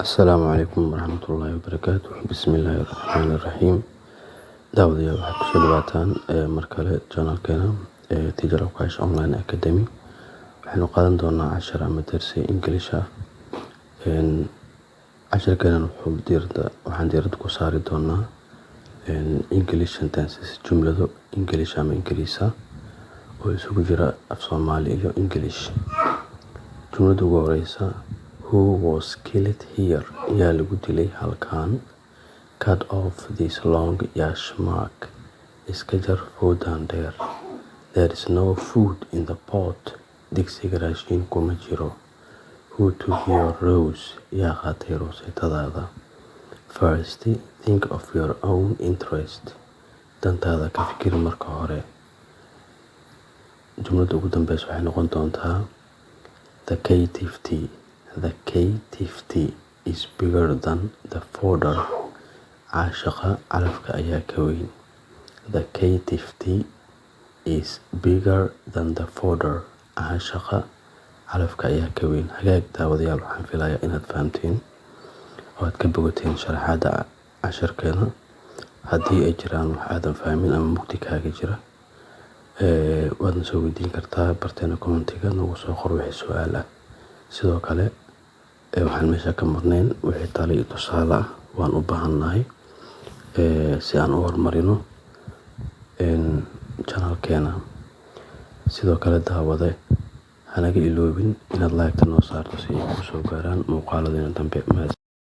السلام عليكم ورحمة الله وبركاته. بسم الله الرحمن الرحيم. دعوة waxaad kusoo dhawaataan markale channelkeena Teacher of Cash Online Academy. waxaynu qaadan doonaa cashar ama darsi English ah. casharkeena waxaan diirada ku saari doonaa English sentences, jumlado English ama Ingiriis ah oo isugu jira af Soomaali iyo English. jumlada ugu horeysa, who was killed here? yaa lagu dilay halkan. Cut off this long yash mark. iska jar foodan dheer. There is no food in the pot. digsiga raashin kuma jiro. Who took your rose? yaa qaatay rooseytadaada. First, think of your own interest. dantaada ka fikir marka hore. jumlada ugu dambeysa waxay noqon doontaa, the cativity is bigger than the fodder. caashaqa calafka ayaa ka weyn. The cativity is bigger than the fodder. caashaqa calafka ayaa ka weyn. hagaag daawadayaal, waxaan filayaa inaad fahamteen oo aad ka bogateen sharaxaada casharkeena. haddii ay jiraan wax aadan fahmin ama mugdi kaaga jira, waadna soo weydiin kartaa barteena commentiga nagu soo qor wixii su-aal ah. sidoo kale waxaan meesha ka marnayn wixii talo iyo tusaale ah waan u baahannahay si aan u horumarino channelkeena. sidoo kale daawade, hanaga iloobin inaad like noo saarto si ay ku soo gaaraan muuqaaladeena dambe.